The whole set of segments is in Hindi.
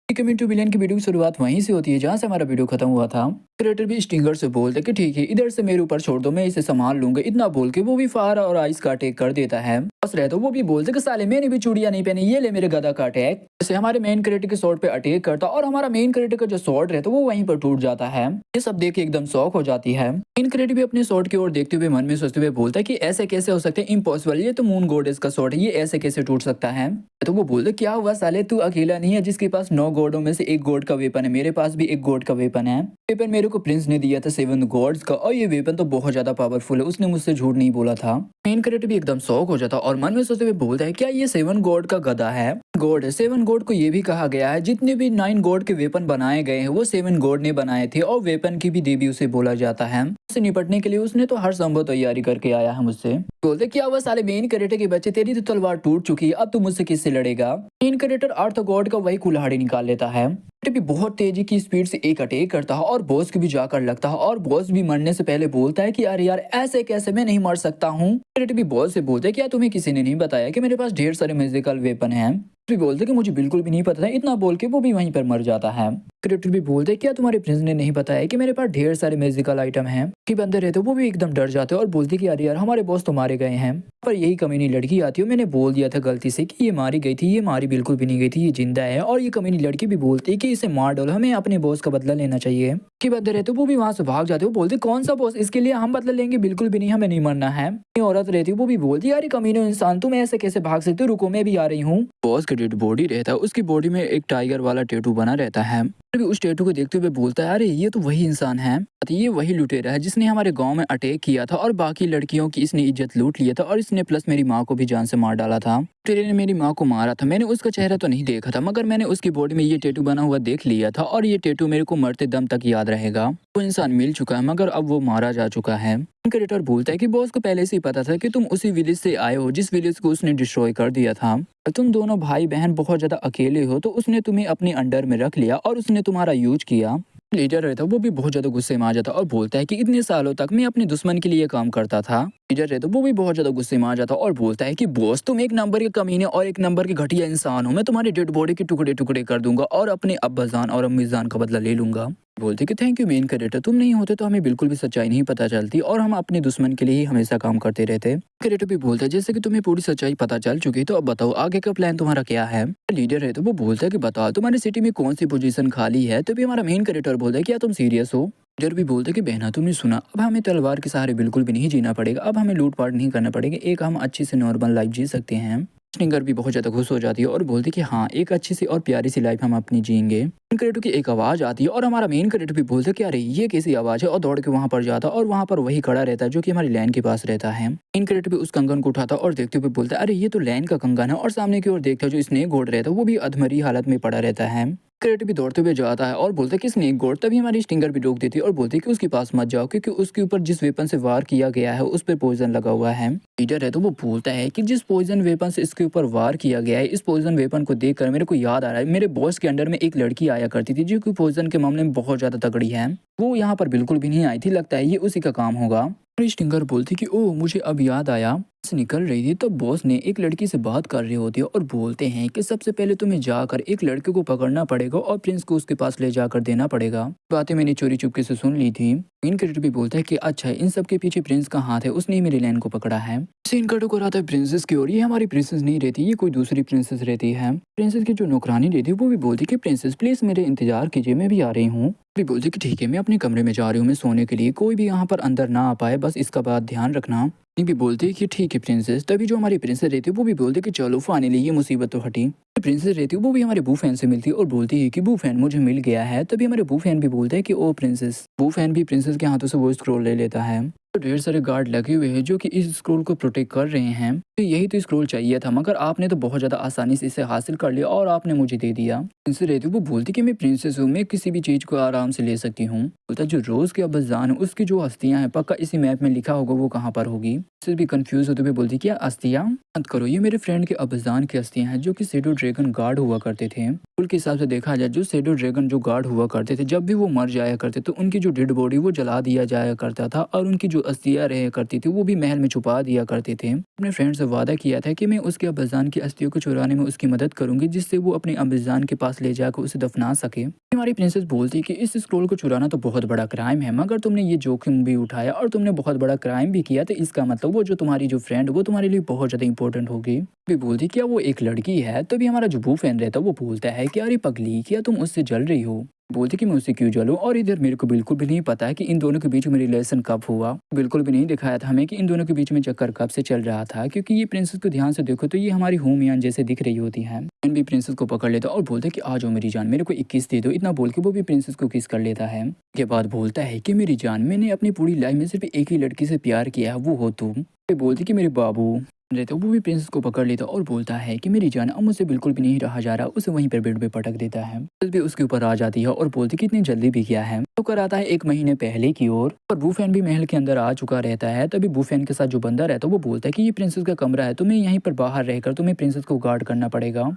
कमिंग टू विलेन की वीडियो की शुरुआत वहीं से होती है जहां से हमारा वीडियो खत्म हुआ था। क्रिएटर भी स्टिंगर से बोलते कि ठीक है इधर से मेरे ऊपर छोड़ दो, मैं इसे संभाल लूंगा। इतना बोल के वो भी फायर और आइस का अटैक कर देता है। बस रहे तो वो भी बोलते कि साले मैंने भी चूड़ियां नहीं पहनी, ये ले मेरे गदा का अटैक। जैसे हमारे मेन क्रिएटर के शॉट पे अटैक करता और हमारा मेन क्रिएटर का जो शॉट रहता वो वहीं पर टूट जाता है। ये सब देख के एकदम शॉक हो जाती है। मेन क्रिएटर भी अपने शॉट की ओर देखते हुए मन में सोचते हुए बोलता है कि ऐसे कैसे हो सकते हैं, इम्पॉसिबल, ये तो मून गॉडेस का शॉट है, ये ऐसे कैसे टूट सकता है। तो वो बोलते क्या हुआ साले, तू अकेला नहीं है जिसके पास 9 गॉडों में से एक गॉड का वेपन है, मेरे पास भी एक गॉड का वेपन है। वेपन मेरे को प्रिंस ने दिया था 7 गॉड्स का और ये वेपन तो बहुत ज्यादा पावरफुल है, उसने मुझसे झूठ नहीं बोला था। मेन क्रिएटर भी एकदम शॉक हो जाता और मन में सोचते हुए बोलता है क्या ये 7 गॉड का गधा है। गॉड है 7 गॉड को ये भी कहा गया है जितने भी 9 गॉड के वेपन बनाए गए हैं वो 7 गॉड ने बनाए थे और वेपन की भी देवी उसे बोला जाता है। उससे निपटने के लिए उसने तो हर संभव तैयारी करके आया है मुझसे। बोलते क्या हुआ साले मेन क्रिएटर के बच्चे, तेरी तो तलवार टूट चुकी है, अब तू मुझसे किससे लड़ेगा। मेन क्रिएटर अर्थ गॉड का वही कुल्हाड़ी निकाल लेता है। भी बहुत तेजी की स्पीड से एक अटैक करता है और बॉस की भी जाकर लगता है और बॉस भी मरने से पहले बोलता है कि अरे यार ऐसे कैसे, मैं नहीं मर सकता हूँ। भी बॉस से बोलते हैं क्या तुम्हें किसी ने नहीं बताया कि मेरे पास ढेर सारे मैजिकल वेपन हैं। भी बोलते कि मुझे बिल्कुल भी नहीं पता था। इतना बोल के वो भी वहीं पर मर जाता है। क्रिएटर भी बोलते क्या तुम्हारे प्रिंस ने नहीं बताया कि मेरे पास ढेर सारे मैजिकल आइटम हैं। कि बंदे रहते वो भी एकदम डर जाते और बोलते कि अरे यार हमारे बॉस तो मारे गए हैं। पर यही कमीनी लड़की आती है, मैंने बोल दिया था गलती से कि ये मारी गई थी, ये मारी बिल्कुल भी नहीं गई थी, ये जिंदा है। और ये कमीनी लड़की भी बोलती है कि इसे मार डालो, हमें अपने बॉस का बदला लेना चाहिए। कि बंदे रहते वो भी वहां से भाग जाते, वो बोलते कौन सा बॉस, इसके लिए हम बदला लेंगे, बिल्कुल भी नहीं, हमें नहीं मरना है। औरत रहती वो भी बोलती यार कमीनो इंसान, तुम ऐसे कैसे भाग सकते हो, रुको मैं भी आ रही हूँ। बॉस का डेड बॉडी रहता है, उसकी बॉडी में एक टाइगर वाला टैटू बना रहता है। भी उस टैटू को देखते हुए बोलता है अरे ये तो वही इंसान है, ये वही लुटेरा है जिसने हमारे गांव में अटैक किया था और बाकी लड़कियों की इसने इज्जत लूट लिया था और इसने प्लस मेरी माँ को भी जान से मार डाला था। तेरे ने मेरी माँ को मारा था, मैंने उसका चेहरा तो नहीं देखा था मगर मैंने उसकी बॉडी में ये टैटू बना हुआ देख लिया था और ये टैटू मेरे को मरते दम तक याद रहेगा। वो इंसान मिल चुका है मगर अब वो मारा जा चुका है। क्रिएटर बोलता है कि बॉस को पहले से ही पता था कि तुम उसी विलेज से आए हो जिस विलेज को उसने डिस्ट्रॉय कर दिया था। तुम दोनों भाई बहन बहुत ज्यादा अकेले हो तो उसने तुम्हें अपने अंडर में रख लिया और उसने तुम्हारा यूज किया। लीडर रहता वो भी बहुत ज्यादा गुस्से में आ जाता और बोलता है कि इतने सालों तक मैं अपने दुश्मन के लिए काम करता था। लीडर रहता वो भी बहुत ज्यादा गुस्से में आ जाता और बोलता है कि बॉस तुम एक नंबर के कमीने और एक नंबर के घटिया इंसान हो, मैं तुम्हारी डेड बॉडी के टुकड़े टुकड़े कर दूंगा और अपने अब्बाजान और अम्मीजान का बदला ले लूंगा। बोलते कि थैंक यू मेन क्रिएटर, तुम नहीं होते तो हमें बिल्कुल भी सच्चाई नहीं पता चलती और हम अपने दुश्मन के लिए ही हमेशा काम करते रहते। क्रिएटर भी बोलता है जैसे कि तुम्हें पूरी सच्चाई पता चल चुकी है तो अब बताओ आगे का प्लान तुम्हारा क्या है। लीडर है तो वो बोलता है कि बताओ तुम्हारी सिटी में कौन सी पोजीशन खाली है। तो भी हमारा मेन क्रिएटर बोलता है क्या तुम सीरियस हो। लीडर भी बोलते कि बहना तुमने सुना, अब हमें तलवार के सहारे बिल्कुल भी नहीं जीना पड़ेगा, अब हमें लूटपाट नहीं करना पड़ेगा, एक हम अच्छी से नॉर्मल लाइफ जी सकते हैं। स्टिंगर भी बहुत ज्यादा खुश हो जाती है और बोलती कि हाँ एक अच्छी सी और प्यारी सी लाइफ हम अपनी जिएंगे। मेन क्रिएटर की एक आवाज आती है और हमारा मेन क्रिएटर भी बोलता है कि अरे ये कैसी आवाज है और दौड़ के वहां पर जाता और वहां पर वही खड़ा रहता है जो कि हमारी लैन के पास रहता है। मेन क्रिएटर भी उस कंगन को उठाता और देखते हुए बोलता है अरे ये तो लैन का कंगन है और सामने की ओर देखता है जो स्नेक गोड रहता है वो भी अधमरी हालत में पड़ा रहता है। क्रिएटर भी दौड़ते हुए जाता है और बोलता है कि स्नेक गोड, तभी हमारी स्टिंगर भी रोक देती है और बोलती है कि उसके पास मत जाओ क्योंकि उसके ऊपर जिस वेपन से वार किया गया है उस पर पॉइजन लगा हुआ है। लीडर है तो वो बोलता है कि जिस पॉइजन वेपन से इसके ऊपर वार किया गया है, इस पॉइजन वेपन को देखकर मेरे को याद आ रहा है मेरे बॉस के अंडर में एक लड़की आया करती थी जो कि पॉइजन के मामले में बहुत ज्यादा तगड़ी है। वो यहाँ पर बिल्कुल भी नहीं आई थी, लगता है ये उसी का काम होगा। स्टिंगर बोलती कि ओ मुझे अब याद आया, से निकल रही थी तब बॉस ने एक लड़की से बात कर रही होती है और बोलते हैं कि सबसे पहले तुम्हें जाकर एक लड़के को पकड़ना पड़ेगा और प्रिंस को उसके पास ले जाकर देना पड़ेगा। बातें मैंने चोरी चुपके से सुन ली थी। मेन क्रिएटर भी बोलता है कि अच्छा इन सब के पीछे प्रिंस का हाथ है, उसने ही मेरी लैन को पकड़ा है। सीन कटो कर आता है प्रिंसेस की ओर, ये हमारी प्रिंसेस नहीं रहती, ये कोई दूसरी प्रिंसेस रहती है। प्रिंसेस की जो नौकरानी रहती है वो भी बोलती कि प्रिंसेस प्लीज मेरे इंतजार कीजिए, मैं भी आ रही हूँ। भी बोलती कि ठीक है मैं अपने कमरे में जा रही हूँ, मैं सोने के लिए, कोई भी यहाँ पर अंदर ना आ पाए, बस इसका बात ध्यान रखना। भी बोलती है कि ठीक है प्रिंसेस। तभी जो हमारी प्रिंसेस रहती है वो भी बोलती कि चलो फाइनली ये मुसीबत तो हटी। प्रिंसेस रहती है वो भी हमारे बू फैन से मिलती है और बोलती है कि बू फैन मुझे मिल गया है। तभी हमारे बू फैन भी बोलते हैं कि ओ प्रिंसेस। बू फैन भी प्रिंसेस के हाथों से वो स्क्रोल ले लेता है। तो ढेर सारे गार्ड लगे हुए हैं जो कि इस स्क्रोल को प्रोटेक्ट कर रहे हैं। तो यही तो स्क्रोल चाहिए था मगर आपने तो बहुत ज्यादा आसानी से इसे हासिल कर लिया और आपने मुझे दे दिया। प्रिंसेस रहती है वो बोलती कि मैं प्रिंसेस हूँ, मैं किसी भी चीज को आराम से ले सकती हूँ। बोलता जो रोज के अब्बाजान है उसकी जो हस्तियां हैं पक्का इसी मैप में लिखा होगा वो कहाँ पर होगी। भी कंफ्यूज होते हुए बोलती क्या अस्तियां मत करो, ये मेरे फ्रेंड के अब्बाजान की अस्तियां हैं जो कि शैडो ड्रैगन गार्ड हुआ करते थे। रूल के हिसाब से देखा जाए जो शैडो ड्रैगन जो गार्ड हुआ करते थे जब भी वो मर जाया करते तो उनकी जो डेड बॉडी वो जला दिया जाया करता था और उनकी जो अस्थियां रह करती थी वो भी महल में छुपा दिया करते थे। अपने फ्रेंड से वादा किया था कि मैं उसके अब्बाजान की अस्थियों को चुराने में उसकी मदद करूंगी, जिससे वो अपने अब्बाजान के पास ले जाकर उसे दफना सके। हमारी प्रिंसेस बोलती कि इस स्क्रोल को चुराना तो बहुत बड़ा क्राइम है, मगर तुमने ये जोखिम भी उठाया और तुमने बहुत बड़ा क्राइम भी किया, तो इसका मतलब वो जो तुम्हारी जो फ्रेंड वो तुम्हारे लिए बहुत ज्यादा इंपॉर्टेंट होगी। भी बोलती क्या वो एक लड़की है। तभी हमारा जो बू फैन रहता है वो बोलता है कि अरे पगली, क्या तुम उससे जल रही हो। बोलती कि मैं उससे क्यों जलूं, और इधर मेरे को बिल्कुल भी नहीं पता है कि इन दोनों के बीच में रिलेशन कब हुआ। बिल्कुल भी नहीं दिखाया था हमें कि इन दोनों के बीच में चक्कर कब से चल रहा था, क्योंकि ये प्रिंसेस को ध्यान से देखो तो ये हमारी होमियान जैसे दिख रही होती है। फैन भी प्रिंसेस को पकड़ लेता और बोलता है कि आ जाओ मेरी जान, मेरे को एक किस दे दो। इतना बोल के वो भी प्रिंसेस को किस कर लेता है। के बाद बोलता है कि मेरी जान, मैंने अपनी पूरी लाइफ में सिर्फ एक ही लड़की से प्यार किया है, वो हो तुम। फिर बोलती कि मेरे बाबू रहते वो भी प्रिंसेस को पकड़ लेता और बोलता है कि मेरी जान अब मुझसे बिल्कुल भी नहीं रहा जा रहा। उसे वहीं पर बेड पे पटक देता है। प्रिंसेस भी उसके ऊपर आ जाती है और बोलती कि इतनी जल्दी भी क्या है। तो कर आता है 1 महीने पहले की ओर, और बूफैन भी महल के अंदर आ चुका रहता है। तभी बूफैन के साथ जो बंदा रहता है वो बोलता है कि ये प्रिंसेस का कमरा है, तुम्हें यहीं पर बाहर रहकर तुम्हें प्रिंसेस को गार्ड करना पड़ेगा।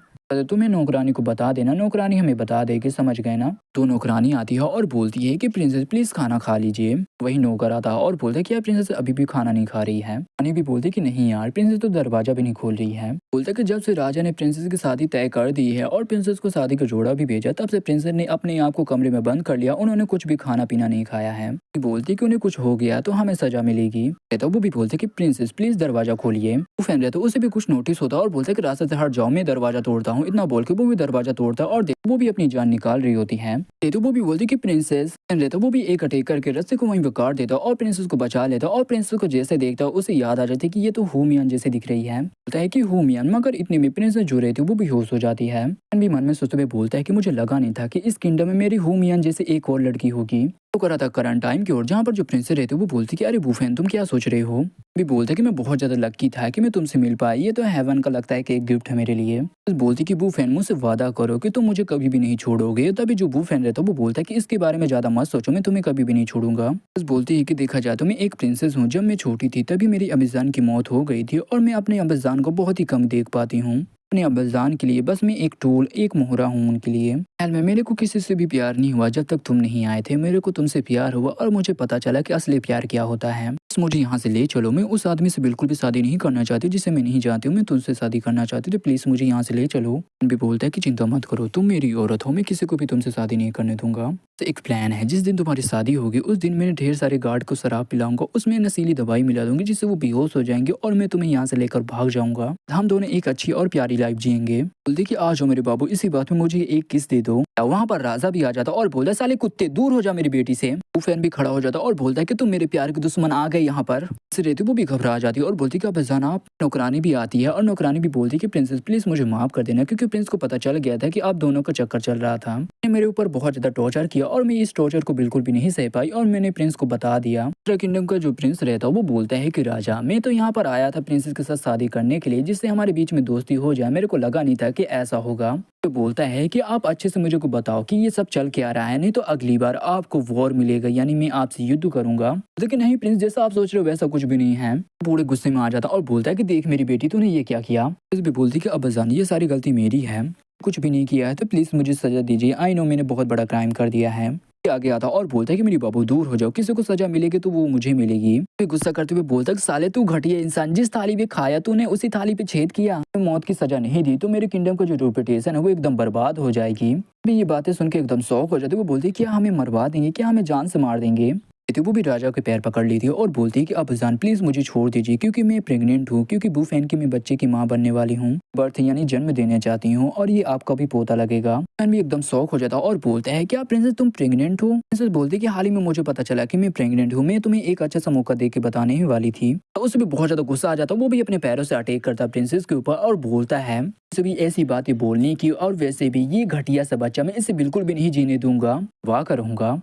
तुम्हें नौकरानी को बता देना, नौकरानी हमें बता देगी, समझ गए ना। तो नौकरानी आती है और बोलती है कि प्रिंसेस प्लीज खाना खा लीजिए। वही नौकर आता है और बोलता है कि यार प्रिंसेस अभी भी खाना नहीं खा रही है। रानी भी बोलती है कि नहीं यार, प्रिंसेस तो दरवाजा भी नहीं खोल रही है। बोलता है कि जब से राजा ने प्रिंसेस की शादी तय कर दी है और प्रिंसेस को शादी का जोड़ा भी भेजा, तब से प्रिंसेस ने अपने आप को कमरे में बंद कर लिया। उन्होंने कुछ भी खाना पीना नहीं खाया है। बोलती कि उन्हें कुछ हो गया तो हमें सजा मिलेगी। तो वो भी बोलते कि प्रिंसेस प्लीज दरवाजा खोलिए। वो फैन रहता है उसे भी कुछ नोटिस होता है और बोलता है कि रास्ते से हट जाओ, मैं दरवाजा तोड़ता हूँ। इतना बोल के वो भी दरवाजा तोड़ता है और वो भी अपनी जान निकाल रही होती है। तो वो भी बोलती कि प्रिंसेस रहता वो भी एक अटैक करके रस्ते को वहीं पर काट देता और प्रिंसेस को बचा लेता। और प्रिंसेस को जैसे देखता उसे याद आ जाती कि ये तो हुमियान जैसे दिख रही है। बोलता है कि हुमियान, मगर इतने में प्रिंसेस जो रहती है वो बेहोश हो जाती है। भी मन में सोचते हुए बोलता है कि मुझे लगा नहीं था कि इस किंगडम में मेरी हुमियान जैसे एक और लड़की होगी। तो करा था करंट टाइम की ओर, जहाँ पर जो प्रिंसेस रहते वो बोलती कि अरे बूफैन तुम क्या सोच रहे हो। भी बोलता है कि मैं बहुत ज्यादा लकी था कि मैं तुमसे मिल पाई, ये तो हेवन का लगता है कि एक गिफ्ट है मेरे लिए। बस बोलती कि बूफैन मुझसे वादा करो कि तुम मुझे कभी भी नहीं छोड़ोगे। तभी जो बूफैन रहता वो बोलता है कि इसके बारे में ज्यादा मत सोचो, मैं तुम्हें कभी भी नहीं छोड़ूंगा। बस बोलती है कि देखा जाए तो मैं एक प्रिंसेस हूँ। जब मैं छोटी थी तभी मेरी अब्बाजान की मौत हो गई थी और मैं अपने अब्बाजान को बहुत ही कम देख पाती हूँ। अपने अब्बाजान के लिए बस मैं एक टूल, एक मोहरा हूँ उनके लिए। ख्याल में मेरे को किसी से भी प्यार नहीं हुआ जब तक तुम नहीं आए थे। मेरे को तुमसे प्यार हुआ और मुझे पता चला कि असली प्यार क्या होता है। बस मुझे यहाँ से ले चलो, मैं उस आदमी से बिल्कुल भी शादी नहीं करना चाहती जिसे मैं नहीं जानती हूँ। मैं तुमसे शादी करना चाहती हूँ, तो प्लीज मुझे यहाँ से ले चलो। भी बोलता है कि चिंता मत करो, तुम मेरी औरत हो, मैं किसी को भी तुमसे शादी नहीं करने दूंगा। तो एक प्लान है, जिस दिन तुम्हारी शादी होगी उस दिन मैंने ढेर सारे गार्ड को शराब पिलाऊंगा, उसमें नशीली दवाई मिला दूंगी जिससे वो बेहोश हो जाएंगे और मैं तुम्हें यहाँ से लेकर भाग जाऊंगा। हम दोनों एक अच्छी और प्यारी लाइफ जिएंगे। बोलते कि आ जाओ मेरे बाबू, इसी बात में मुझे एक किस दे दो। वहाँ पर राजा भी आ जाता और बोलता साले कुत्ते दूर हो जा मेरी बेटी से। वो फैन भी खड़ा हो जाता और बोलता है कि तुम मेरे प्यार के दुश्मन आ गए यहाँ पर। से रहती वो भी घबरा जाती है और बोलती कि अब्बाजान आप। नौकरानी भी आती है और नौकरानी भी बोलती कि प्रिंसेस प्लीज मुझे माफ कर देना, क्योंकि प्रिंस को पता चल गया था कि आप दोनों का चक्कर चल रहा था। मेरे ऊपर बहुत ज्यादा टॉर्चर किया और मैं इस टॉर्चर को बिल्कुल भी नहीं सह पाई और मैंने प्रिंस को बता दिया। दूसरा किंगडम का जो प्रिंस रहता वो बोलता है कि राजा मैं तो यहाँ पर आया था प्रिंसेस के साथ शादी करने के लिए, जिससे हमारे बीच में दोस्ती हो जाए। मेरे को लगा नहीं था कि ऐसा होगा। तो बोलता है कि आप अच्छे से मुझे को बताओ कि ये सब चल क्या रहा है, नहीं तो अगली बार आपको वॉर मिलेगा, यानी मैं आपसे युद्ध करूंगा। लेकिन नहीं प्रिंस, जैसा आप सोच रहे हो वैसा कुछ भी नहीं है। पूरे गुस्से में आ जाता और बोलता है कि देख मेरी बेटी तूने ये क्या किया। प्रिंस भी बोलती कि अब्बाजान ये सारी गलती मेरी है, कुछ भी नहीं किया है, तो प्लीज मुझे सजा दीजिए। आई नो मैंने बहुत बड़ा क्राइम कर दिया है। आगे आता और बोलता है कि मेरी बाबू दूर हो जाओ, किसी को सजा मिलेगी तो वो मुझे मिलेगी। फिर गुस्सा करते हुए बोलता है साले तू घटिया इंसान, जिस थाली में खाया तूने उसी थाली पे छेद किया। मौत की सजा नहीं दी तो मेरे किंगडम का जो रेपुटेशन है वो एकदम बर्बाद हो जाएगी। भी ये बातें सुन के एकदम शौक हो जाती है। वो बोलती है क्या हमें मरवा देंगे, क्या हमें जान से मार देंगे। थी वो भी राजा के पैर पकड़ ली थी और बोलती कि अब्बाजान प्लीज मुझे छोड़ दीजिए, क्योंकि मैं प्रेग्नेंट हूँ, क्योंकि बूफैन की मैं बच्चे की माँ बनने वाली हूँ, बर्थ यानी जन्म देने चाहती हूँ और ये आपका भी पोता लगेगा। फैन भी एकदम शौक हो जाता और बोलता है क्या प्रिंसेस तुम प्रेग्नेंट हो। प्रिंसेस बोलती कि हाल ही में मुझे पता चला कि मैं प्रेग्नेंट हूँ, मैं तुम्हें एक अच्छा सा मौका दे के बताने ही वाली थी। उसे भी बहुत ज्यादा गुस्सा आ जाता, वो भी अपने पैरों से अटैक करता प्रिंसेस के ऊपर और बोलता है इसे भी ऐसी बातें बोलने की, और वैसे भी ये घटिया सा बच्चा मैं इसे बिल्कुल भी नहीं जीने दूंगा, वाह करूंगा।